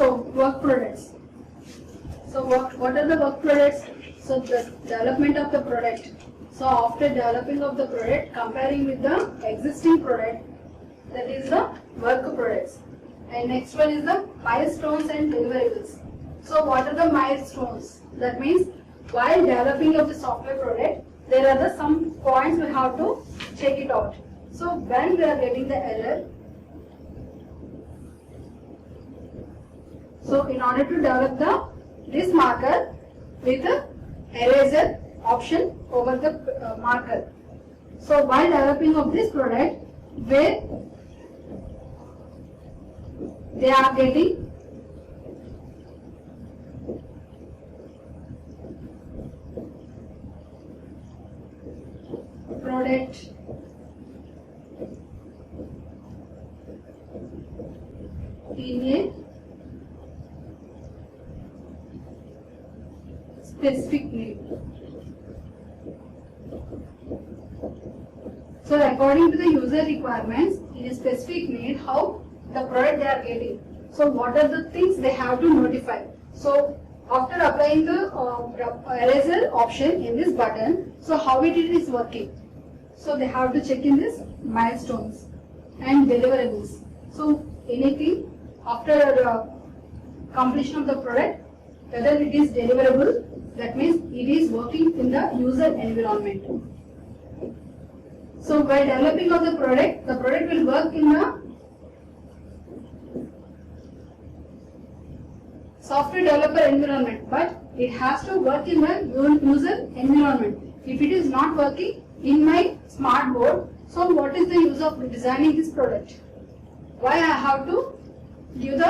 So work products. So what are the work products? So the development of the product. So after developing of the product, comparing with the existing product, that is the work products. And next one is the milestones and deliverables. So what are the milestones? That means while developing of the software product, there are some points we have to check it out. So when we are getting the error, so in order to develop this marker with the eraser option over the marker. So while developing of this product, where they are getting product in a specific need. So according to the user requirements in a specific need, how the product they are getting. So what are the things they have to notify. So after applying the eraser option in this button, so how it is working. So they have to check in this milestones and deliverables. So anything after completion of the product, whether it is deliverable, that means it is working in the user environment. So by developing of the product will work in the software developer environment, but it has to work in the user environment. If it is not working in my smart board, so what is the use of designing this product? Why I have to give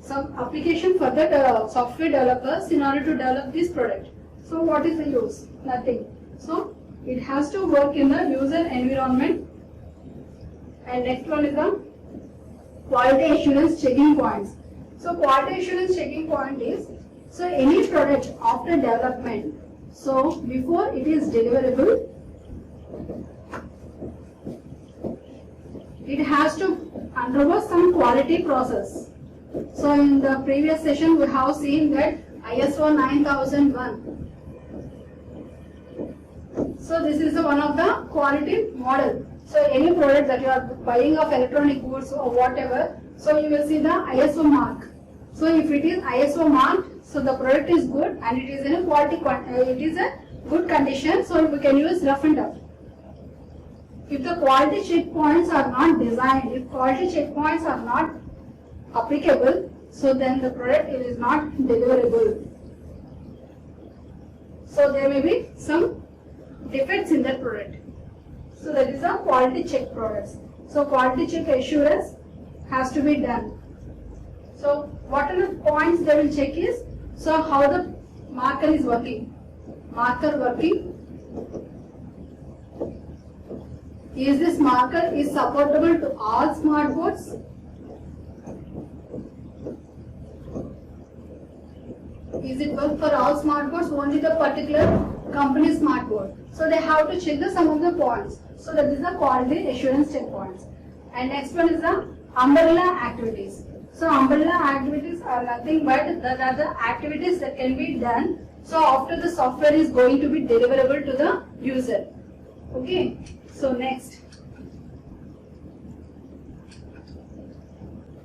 some application for the software developers in order to develop this product? So what is the use? Nothing. So it has to work in the user environment. And next one is the quality assurance checking points. So quality assurance checking point is, so any product after development, so before it is deliverable, it has to undergo some quality process. So in the previous session we have seen that ISO 9001. So this is one of the quality model. So any product that you are buying of electronic goods or whatever, so you will see the ISO mark. So if it is ISO marked, so the product is good and it is in a quality, it is a good condition, so we can use rough and tough. If the quality checkpoints are not designed, if quality checkpoints are not applicable, so then the product is not deliverable. So there may be some defects in that product. So that is a quality check products. So quality check assurance has to be done. So what are the points they will check is, so how the marker is working. Marker working. Is this marker is supportable to all smart boards? Is it work for all smart boards, only the particular company smart board? So they have to check some of the points. So that is the quality assurance check points. And next one is the umbrella activities. So umbrella activities are nothing but that are the activities that can be done. So after the software is going to be deliverable to the user. Okay. So next.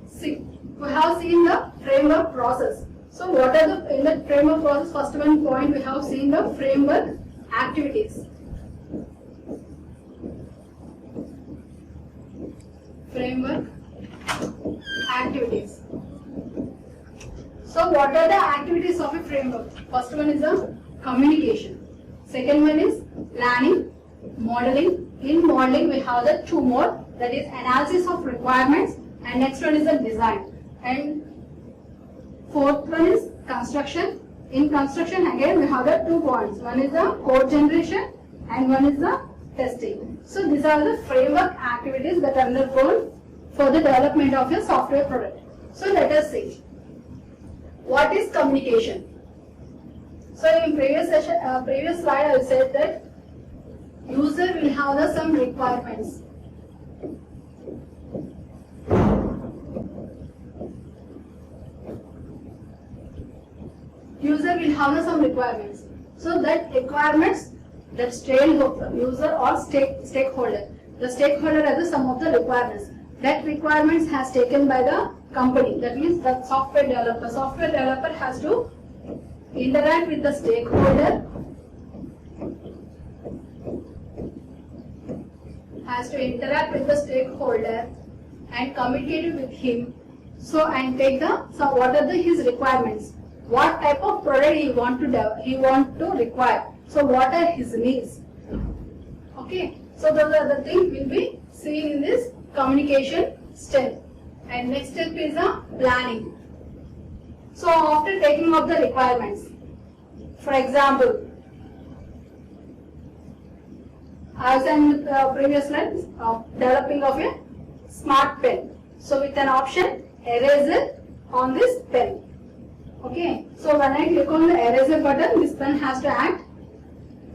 See, we have seen the framework process. So what are the, in the framework process, first one point we have seen the framework activities. Framework activities. So what are the activities of a framework? First one is the communication. Second one is planning, modeling. In modeling we have the two more, that is analysis of requirements, and next one is the design. And fourth one is construction. In construction again we have the 2 points. One is the code generation and one is the testing. So these are the framework activities that are undergone for the development of your software product. So let us see. What is communication? So in previous session, previous slide I said that user will have some requirements. have some requirements. So that requirements, that stakeholder user or stakeholder. The stakeholder has some of the requirements. That requirements has taken by the company. That means the software developer. Software developer has to interact with the stakeholder. Has to interact with the stakeholder and communicate with him. So and take the what are his requirements? What type of product he want to require? So what are his needs? Okay. So those are the things will be seen in this communication step. And next step is the planning. So after taking of the requirements, for example, as in the previous slide, developing of a smart pen. So with an option eraser on this pen. Okay. So when I click on the eraser button, this pen has to act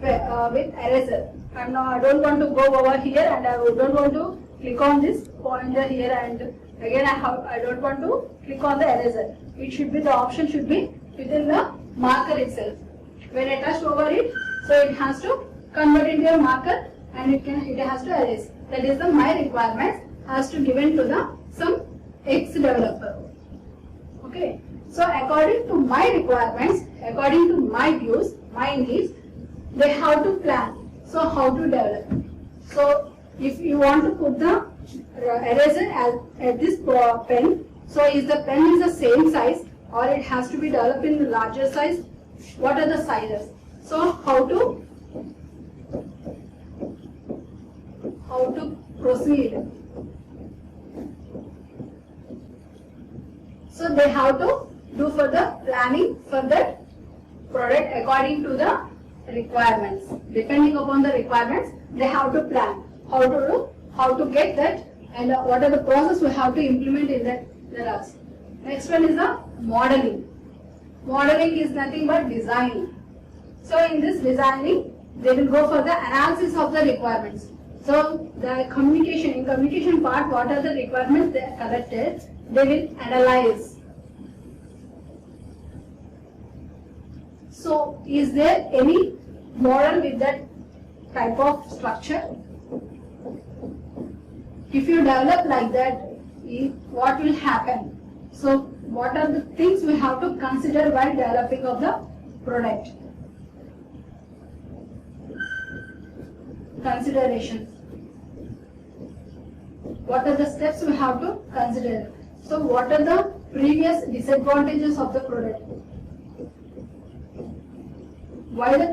with eraser. I don't want to go over here, and I don't want to click on this pointer here, and again I don't want to click on the eraser. It should be, the option should be within the marker itself. When I touch over it, so it has to convert into a marker, and it has to erase. That is the my requirements has to given to the some X developer. Okay. So according to my requirements, according to my views, my needs, they have to plan. So how to develop? So if you want to put the eraser at this pen, so is the pen is the same size or it has to be developed in the larger size? What are the sizes? So how to proceed? So they have to do for the planning for that product according to the requirements. Depending upon the requirements, they have to plan how to do, how to get that, and what are the process we have to implement in that. Next one is the modeling. Modeling is nothing but designing. So in this designing, they will go for the analysis of the requirements. So the communication part, what are the requirements they are collected, they will analyze. So is there any model with that type of structure? If you develop like that, what will happen? So what are the things we have to consider while developing of the product? Considerations. What are the steps we have to consider? So what are the previous disadvantages of the product? Why the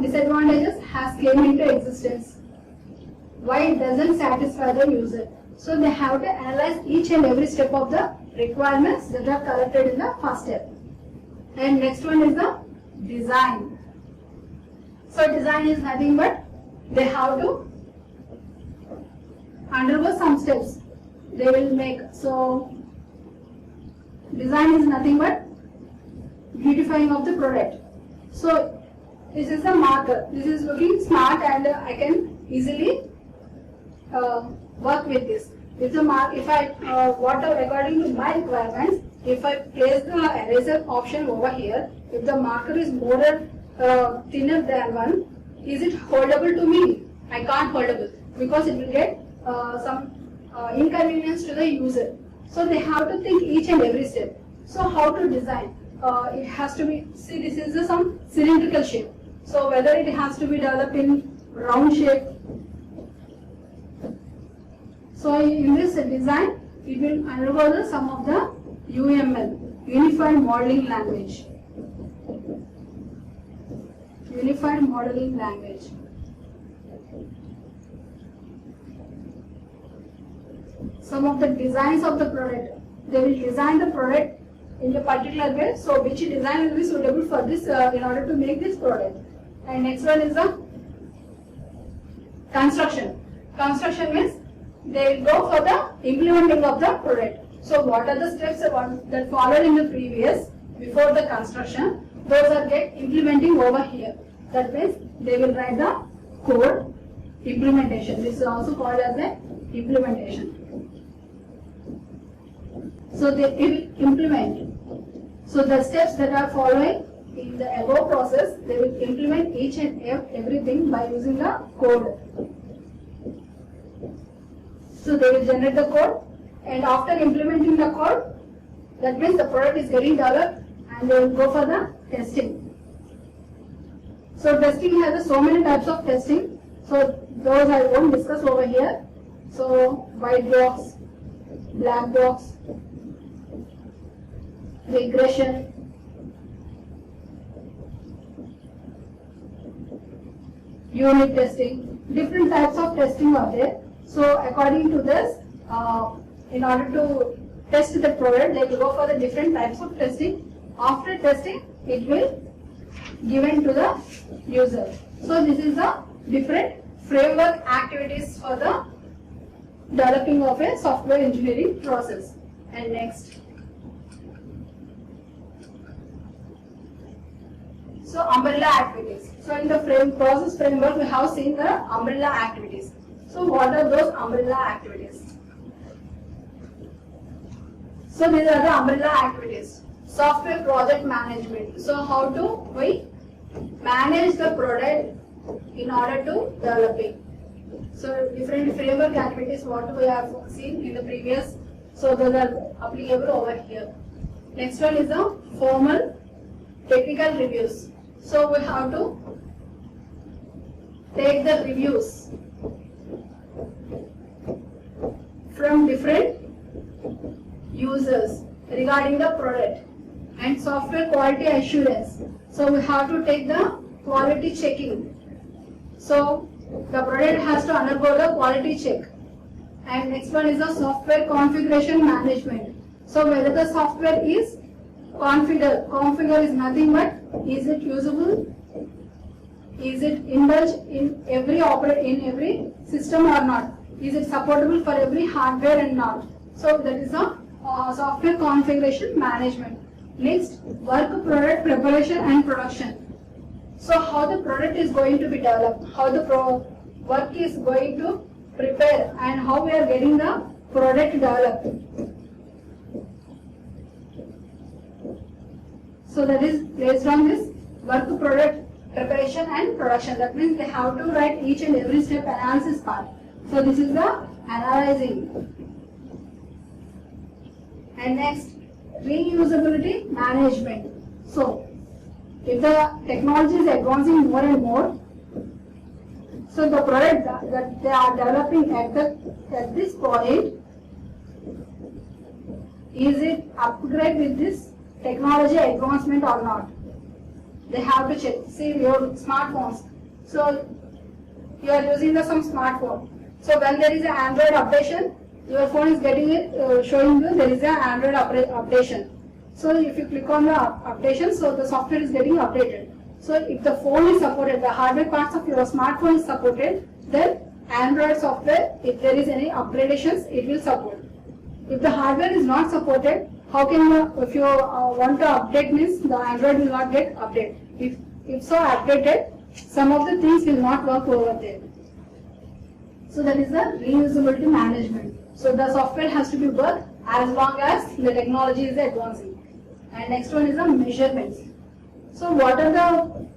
disadvantages has came into existence? Why it doesn't satisfy the user? So they have to analyze each and every step of the requirements that are collected in the first step. And next one is the design. So design is nothing but they have to undergo some steps they will make. So design is nothing but beautifying of the product. So this is the marker. This is looking smart and I can easily work with this. If the if I according to my requirements, if I place the eraser option over here, if the marker is more thinner than one, is it holdable to me? I can't holdable because it will get some inconvenience to the user. So they have to think each and every step. So how to design? It has to be, see this is some cylindrical shape. So whether it has to be developed in round shape. So in this design, it will undergo some of the UML, Unified Modeling Language. Unified Modeling Language. Some of the designs of the product, they will design the product in a particular way, so which design will be suitable for this in order to make this product. And next one is the construction. Construction means they will go for the implementing of the product. So what are the steps that followed in the previous, before the construction, those are get implementing over here. That means they will write the code implementation. This is also called as the implementation. So they will implement. So the steps that are following in the above process, they will implement each and everything by using the code. So they will generate the code, and after implementing the code, that means the product is getting developed, and they will go for the testing. So testing has so many types of testing. So those I won't discuss over here. So white box, black box, regression, unit testing, different types of testing are there. So according to this, in order to test the product, they will go for the different types of testing. After testing, it will given to the user. So this is the different framework activities for the developing of a software engineering process. And next. So umbrella activities. So in the process framework, we have seen the umbrella activities. So what are those umbrella activities? So these are the umbrella activities. Software project management. So how do we manage the product in order to develop it? So different framework activities what we have seen in the previous. So those are applicable over here. Next one is the formal technical reviews. So we have to take the reviews from different users regarding the product. And software quality assurance. So we have to take the quality checking. So the product has to undergo the quality check. And next one is the software configuration management. So whether the software is configured. Configure is nothing but is it usable? Is it indulged in every system or not? Is it supportable for every hardware and not? So that is the software configuration management. Next, work product preparation and production. So how the product is going to be developed, how the work is going to prepare, and how we are getting the product developed. So that is based on this work product preparation and production. That means they have to write each and every step analysis part. So this is the analyzing. And next, reusability management. So if the technology is advancing more and more, so the product that they are developing at this point, is it upgrade with this technology advancement or not? They have to check. See your smartphones. So you are using some smartphone. So when there is an Android updation, your phone is getting it, showing you there is an Android updation. So if you click on the updation, so the software is getting updated. So if the phone is supported, the hardware parts of your smartphone is supported, then Android software, if there is any upgradations, it will support. If the hardware is not supported, how can you, if you want to update means the Android will not get updated. If so updated, some of the things will not work over there. So that is the reusability management. So the software has to be worked as long as the technology is advancing. And next one is the measurements. So what are the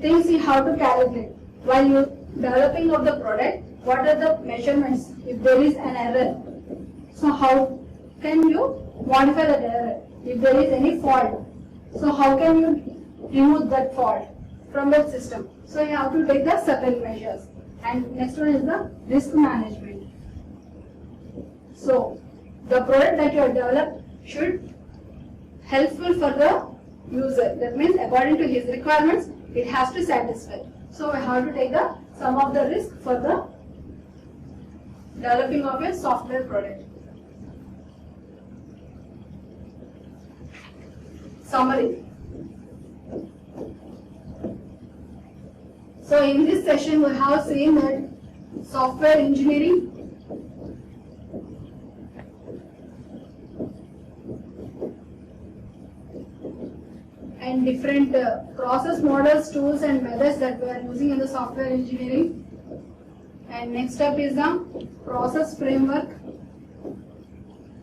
things you have to calculate while you developing of the product? What are the measurements if there is an error? So how can you modify that error if there is any fault? So how can you remove that fault from the system? So you have to take the certain measures. And next one is the risk management. So the product that you have developed should helpful for the user. That means according to his requirements, it has to satisfy. So we have to take some of the risk for the developing of a software product. Summary. So in this session we have seen that software engineering and different process models, tools and methods that we are using in the software engineering. And next up is the process framework.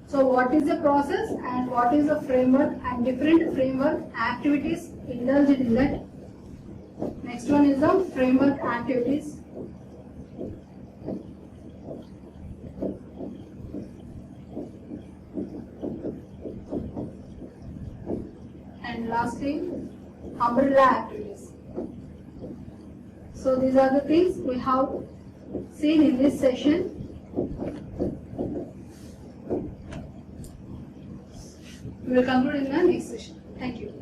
So what is the process and what is the framework and different framework activities indulged in that. Next one is the framework activities. And lastly, umbrella activities. So these are the things we have seen in this session. We will conclude in the next session. Thank you.